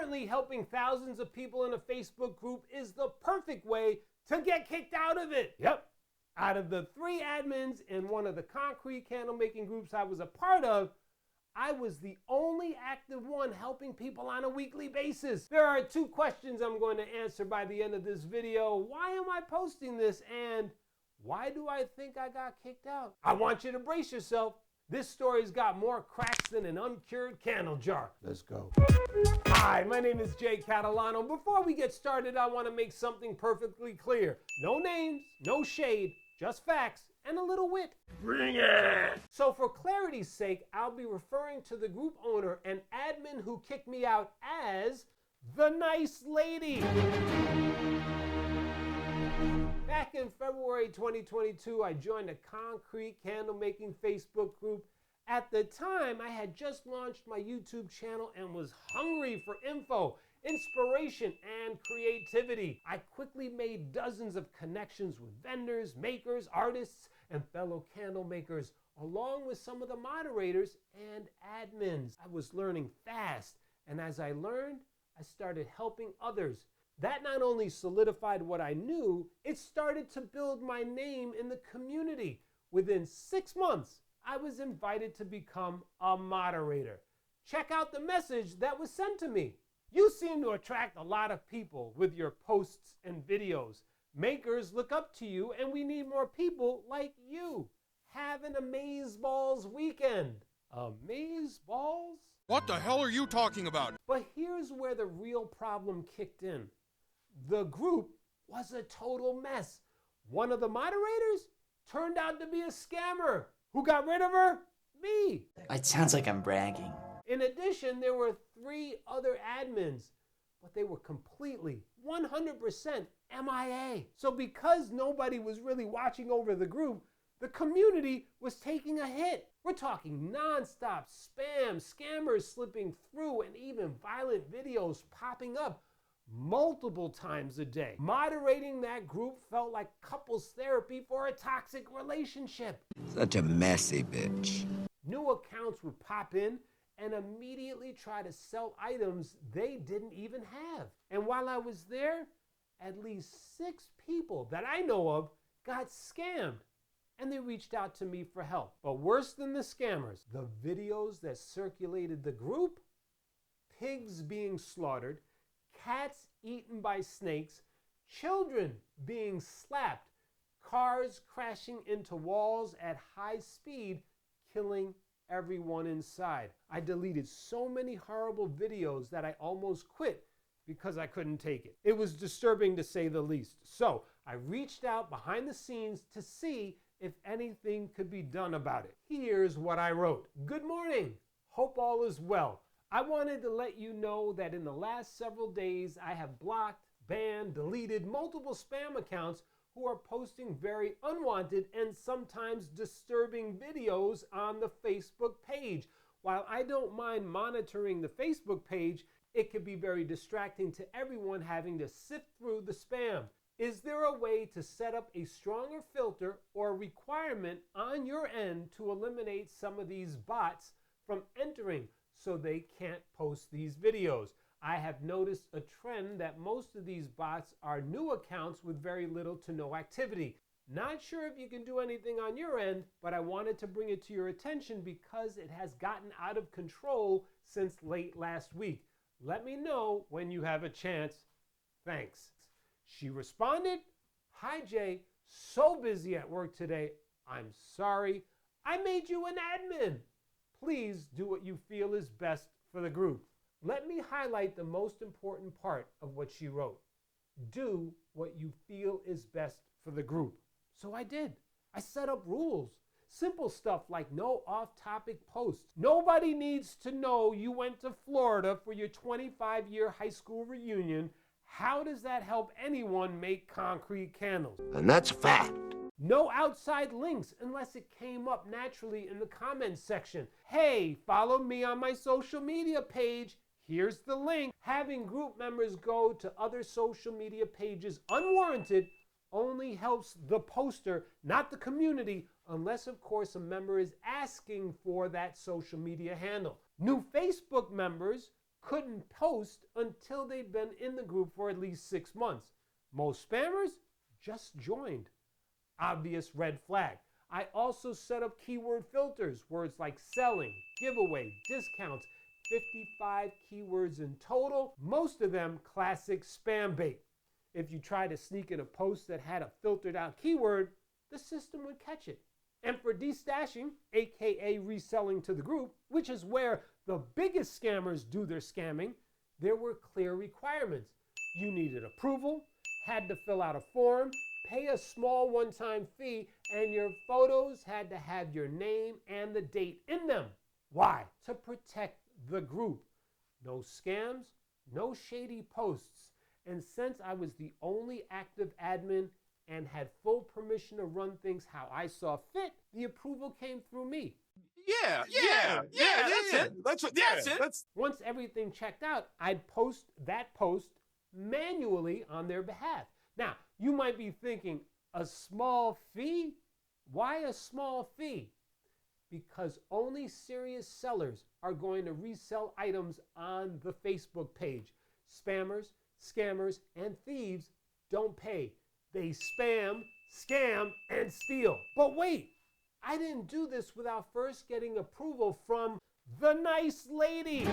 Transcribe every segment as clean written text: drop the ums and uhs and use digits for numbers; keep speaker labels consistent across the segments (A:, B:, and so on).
A: Apparently, helping thousands of people in a Facebook group is the perfect way to get kicked out of it. Yep. Out of the 3 admins in one of the concrete candle making groups I was a part of, I was the only active one helping people on a weekly basis. There are 2 questions I'm going to answer by the end of this video. Why am I posting this? And why do I think I got kicked out? I want you to brace yourself. This story's got more cracks than an uncured candle jar. Let's go. Hi, my name is Jay Catalano. Before we get started, I want to make something perfectly clear. No names, no shade, just facts and a little wit. Bring it! So for clarity's sake, I'll be referring to the group owner and admin who kicked me out as the nice lady. Back in February 2022, I joined a concrete candle making Facebook group. At the time, I had just launched my YouTube channel and was hungry for info, inspiration, and creativity. I quickly made dozens of connections with vendors, makers, artists, and fellow candle makers, along with some of the moderators and admins. I was learning fast, and as I learned, I started helping others. That not only solidified what I knew, it started to build my name in the community. Within 6 months, I was invited to become a moderator. Check out the message that was sent to me. You seem to attract a lot of people with your posts and videos. Makers look up to you, and we need more people like you. Have an amazeballs weekend. Amazeballs?
B: What the hell are you talking about?
A: But here's where the real problem kicked in. The group was a total mess. One of the moderators turned out to be a scammer. Who got rid of her? Me.
C: It sounds like I'm bragging.
A: In addition, there were 3 other admins, but they were completely 100% MIA. So because nobody was really watching over the group, the community was taking a hit. We're talking nonstop spam, scammers slipping through, and even violent videos popping up multiple times a day. Moderating that group felt like couples therapy for a toxic relationship.
D: Such a messy bitch.
A: New accounts would pop in and immediately try to sell items they didn't even have. And while I was there, at least 6 people that I know of got scammed, and they reached out to me for help. But worse than the scammers, the videos that circulated the group: pigs being slaughtered, cats eaten by snakes, children being slapped, cars crashing into walls at high speed, killing everyone inside. I deleted so many horrible videos that I almost quit because I couldn't take it. It was disturbing to say the least. So I reached out behind the scenes to see if anything could be done about it. Here's what I wrote. Good morning. Hope all is well. I wanted to let you know that in the last several days, I have blocked, banned, deleted multiple spam accounts who are posting very unwanted and sometimes disturbing videos on the Facebook page. While I don't mind monitoring the Facebook page, it can be very distracting to everyone having to sift through the spam. Is there a way to set up a stronger filter or requirement on your end to eliminate some of these bots from entering so they can't post these videos? I have noticed a trend that most of these bots are new accounts with very little to no activity. Not sure if you can do anything on your end, but I wanted to bring it to your attention because it has gotten out of control since late last week. Let me know when you have a chance. Thanks. She responded, "Hi Jay, so busy at work today. I'm sorry. I made you an admin. Please do what you feel is best for the group." Let me highlight the most important part of what she wrote. Do what you feel is best for the group. So I did. I set up rules. Simple stuff like no off-topic posts. Nobody needs to know you went to Florida for your 25-year high school reunion. How does that help anyone make concrete candles?
D: And that's a fact.
A: No outside links unless it came up naturally in the comments section. Hey, follow me on my social media page. Here's the link. Having group members go to other social media pages unwarranted only helps the poster, not the community, unless of course a member is asking for that social media handle. New Facebook members couldn't post until they'd been in the group for at least 6 months. Most spammers just joined. Obvious red flag. I also set up keyword filters, words like selling, giveaway, discounts, 55 keywords in total, most of them classic spam bait. If you try to sneak in a post that had a filtered out keyword, the system would catch it. And for destashing, aka reselling to the group, which is where the biggest scammers do their scamming, there were clear requirements. You needed approval, had to fill out a form, pay a small one-time fee, and your photos had to have your name and the date in them. Why? To protect the group. No scams, no shady posts. And since I was the only active admin and had full permission to run things how I saw fit, the approval came through me.
B: That's it.
A: Once everything checked out, I'd post that post manually on their behalf. Now, you might be thinking, a small fee? Why a small fee? Because only serious sellers are going to resell items on the Facebook page. Spammers, scammers, and thieves don't pay. They spam, scam, and steal. But wait, I didn't do this without first getting approval from the nice lady.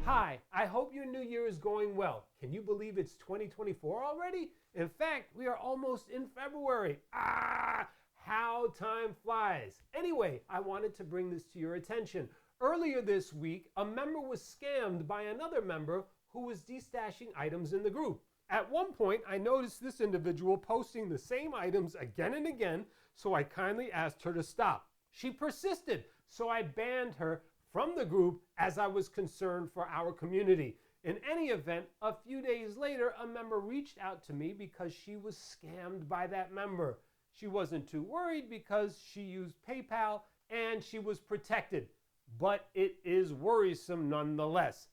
A: Hi, I hope your new year is going well. Can you believe it's 2024 already? In fact, we are almost in February. How time flies. Anyway, I wanted to bring this to your attention. Earlier this week, a member was scammed by another member who was destashing items in the group. At one point, I noticed this individual posting the same items again and again, so I kindly asked her to stop. She persisted, so I banned her from the group as I was concerned for our community. In any event, a few days later, a member reached out to me because she was scammed by that member. She wasn't too worried because she used PayPal and she was protected, but it is worrisome nonetheless.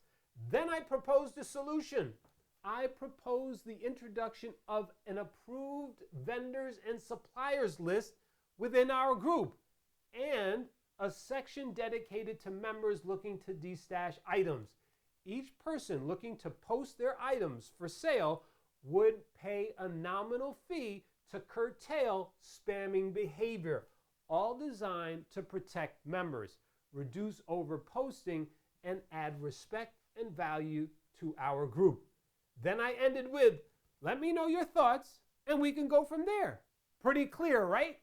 A: Then I proposed a solution. I proposed the introduction of an approved vendors and suppliers list within our group and a section dedicated to members looking to destash items. Each person looking to post their items for sale would pay a nominal fee to curtail spamming behavior, all designed to protect members, reduce overposting, and add respect and value to our group. Then I ended with, let me know your thoughts and we can go from there. Pretty clear, right?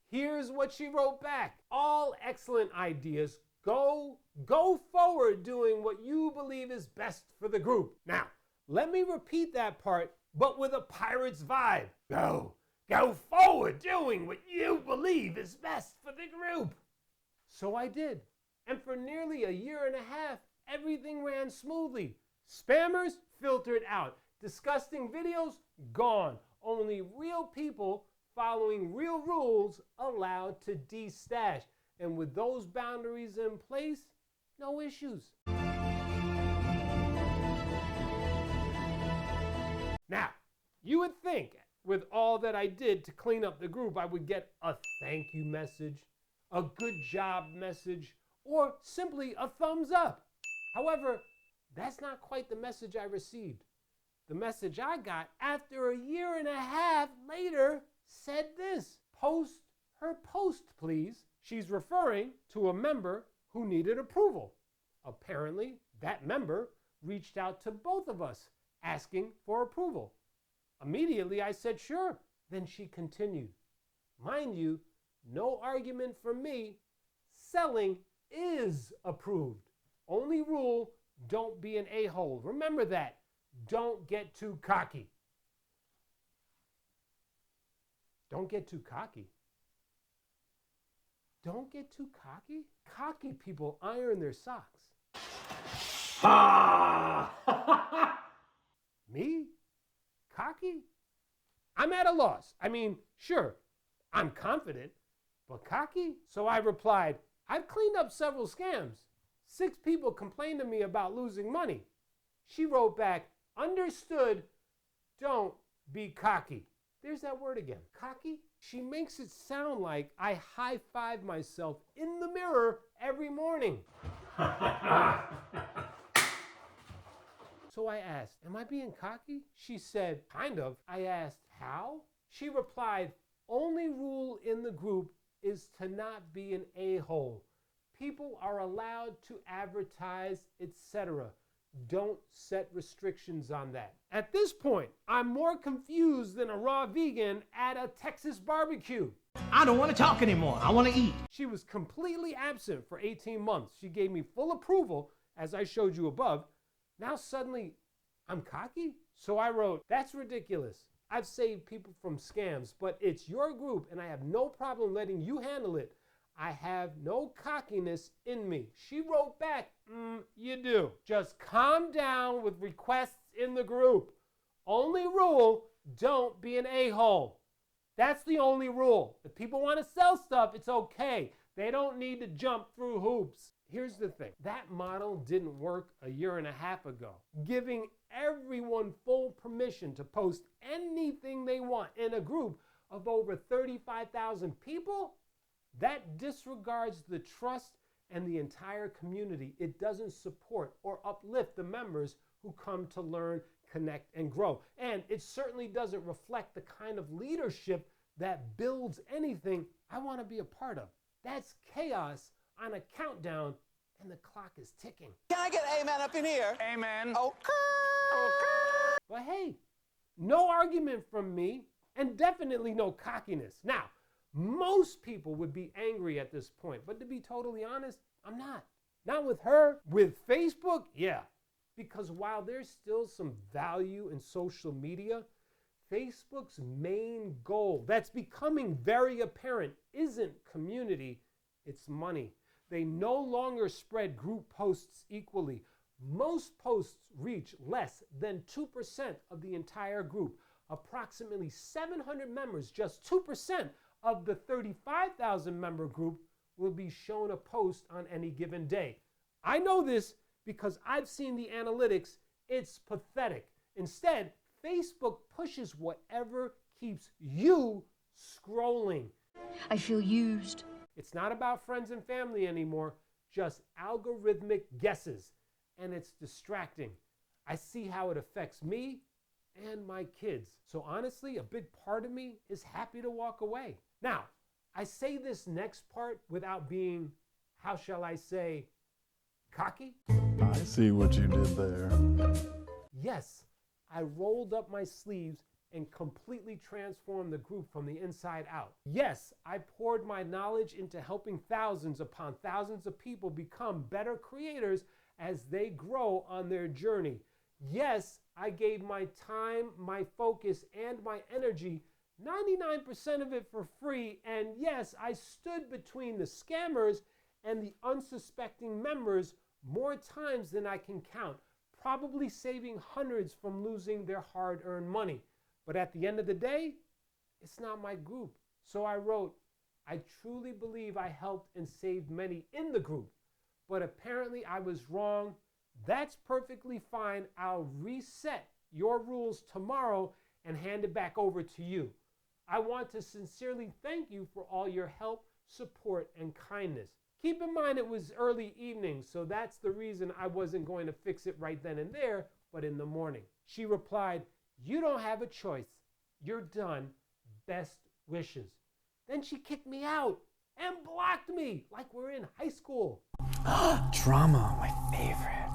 A: Here's what she wrote back. All excellent ideas. Go forward doing what you believe is best for the group. Now, let me repeat that part, but with a pirate's vibe. Go forward doing what you believe is best for the group. So I did. And for nearly a year and a half, everything ran smoothly. Spammers filtered out. Disgusting videos gone. Only real people following real rules allowed to destash. And with those boundaries in place, no issues. Now, you would think with all that I did to clean up the group, I would get a thank you message, a good job message, or simply a thumbs up. However, that's not quite the message I received. The message I got after a year and a half later said this: post her post, please. She's referring to a member who needed approval. Apparently, that member reached out to both of us asking for approval. Immediately, I said, sure. Then she continued. Mind you, no argument from me. Selling is approved. Only rule, don't be an a-hole. Remember that. Don't get too cocky. Don't get too cocky. Don't get too cocky? Cocky people iron their socks. Me? Cocky? I'm at a loss. I mean, sure, I'm confident, but cocky? So I replied, I've cleaned up several scams. 6 people complained to me about losing money. She wrote back, understood, don't be cocky. There's that word again, cocky. She makes it sound like I high-five myself in the mirror every morning. So I asked, am I being cocky? She said, kind of. I asked, how? She replied, only rule in the group is to not be an a-hole. People are allowed to advertise, etc. Don't set restrictions on that. At this point, I'm more confused than a raw vegan at a Texas barbecue.
E: I don't want to talk anymore. I want to eat.
A: She was completely absent for 18 months. She gave me full approval, as I showed you above. Now suddenly, I'm cocky? So I wrote, that's ridiculous. I've saved people from scams, but it's your group and I have no problem letting you handle it. I have no cockiness in me. She wrote back, you do. Just calm down with requests in the group. Only rule, don't be an a-hole. That's the only rule. If people want to sell stuff, it's okay. They don't need to jump through hoops. Here's the thing. That model didn't work a year and a half ago. Giving everyone full permission to post anything they want in a group of over 35,000 people, that disregards the trust and the entire community. It doesn't support or uplift the members who come to learn, connect, and grow. And it certainly doesn't reflect the kind of leadership that builds anything I want to be a part of. That's chaos on a countdown, and the clock is ticking.
F: Can I get amen up in here?
G: Amen.
F: Okay.
A: But hey, no argument from me, and definitely no cockiness. Now, most people would be angry at this point, but to be totally honest, I'm not. Not with her. With Facebook, yeah. Because while there's still some value in social media, Facebook's main goal that's becoming very apparent isn't community, it's money. They no longer spread group posts equally. Most posts reach less than 2% of the entire group. Approximately 700 members, just 2% of the 35,000 member group, will be shown a post on any given day. I know this because I've seen the analytics. It's pathetic. Instead, Facebook pushes whatever keeps you scrolling.
H: I feel used.
A: It's not about friends and family anymore, just algorithmic guesses. And it's distracting. I see how it affects me and my kids. So honestly, a big part of me is happy to walk away. Now, I say this next part without being, how shall I say, cocky?
I: I see what you did there.
A: Yes, I rolled up my sleeves and completely transformed the group from the inside out. Yes, I poured my knowledge into helping thousands upon thousands of people become better creators as they grow on their journey. Yes, I gave my time, my focus, and my energy, 99% of it for free. And yes, I stood between the scammers and the unsuspecting members more times than I can count, probably saving hundreds from losing their hard-earned money. But at the end of the day, it's not my group. So I wrote, I truly believe I helped and saved many in the group, but apparently I was wrong. That's perfectly fine. I'll reset your rules tomorrow and hand it back over to you. I want to sincerely thank you for all your help, support, and kindness. Keep in mind it was early evening, so that's the reason I wasn't going to fix it right then and there, but in the morning. She replied, you don't have a choice. You're done. Best wishes. Then she kicked me out and blocked me like we're in high school.
C: Drama, my favorite.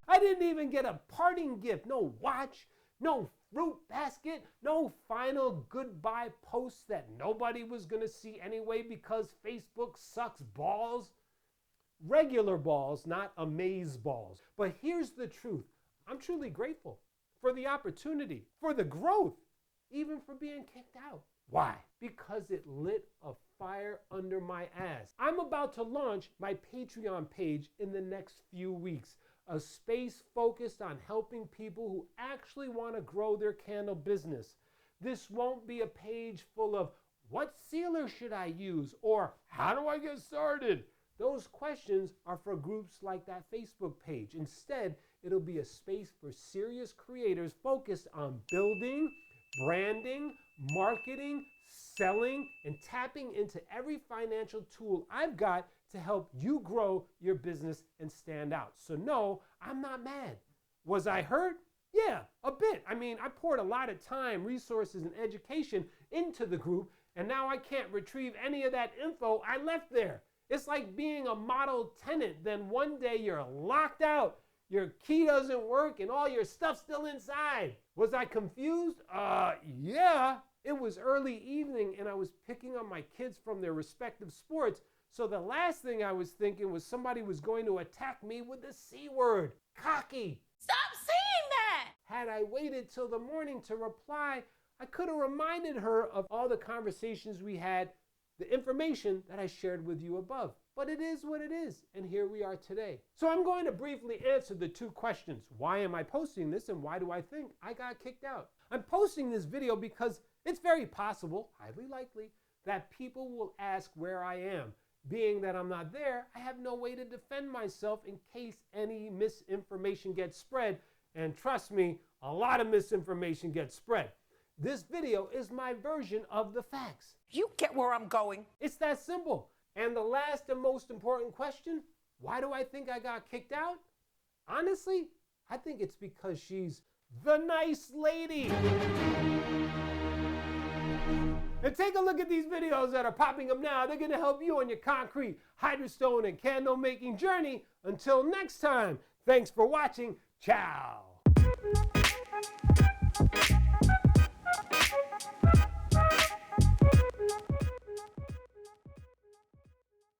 A: I didn't even get a parting gift. No watch, no fruit basket, no final goodbye post that nobody was going to see anyway because Facebook sucks balls. Regular balls, not amaze balls. But here's the truth. I'm truly grateful for the opportunity, for the growth, even for being kicked out. Why? Because it lit a fire under my ass. I'm about to launch my Patreon page in the next few weeks, a space focused on helping people who actually want to grow their candle business. This won't be a page full of, what sealer should I use? Or how do I get started? Those questions are for groups like that Facebook page. Instead, it'll be a space for serious creators focused on building, branding, marketing, selling, and tapping into every financial tool I've got to help you grow your business and stand out. So no, I'm not mad. Was I hurt? Yeah, a bit. I mean, I poured a lot of time, resources, and education into the group, and now I can't retrieve any of that info I left there. It's like being a model tenant, then one day you're locked out, your key doesn't work, and all your stuff's still inside. Was I confused? Yeah. It was early evening, and I was picking on my kids from their respective sports, so the last thing I was thinking was somebody was going to attack me with the C word, cocky.
G: Stop saying that!
A: Had I waited till the morning to reply, I could have reminded her of all the conversations we had, the information that I shared with you above. But it is what it is, and here we are today. So I'm going to briefly answer the two questions. Why am I posting this, and why do I think I got kicked out? I'm posting this video because it's very possible, highly likely, that people will ask where I am. Being that I'm not there, I have no way to defend myself in case any misinformation gets spread. And trust me, a lot of misinformation gets spread. This video is my version of the facts.
F: You get where I'm going.
A: It's that simple. And the last and most important question, why do I think I got kicked out? Honestly, I think it's because she's the nice lady. And take a look at these videos that are popping up now. They're gonna help you on your concrete, hydrostone, and candle making journey. Until next time, thanks for watching. Ciao.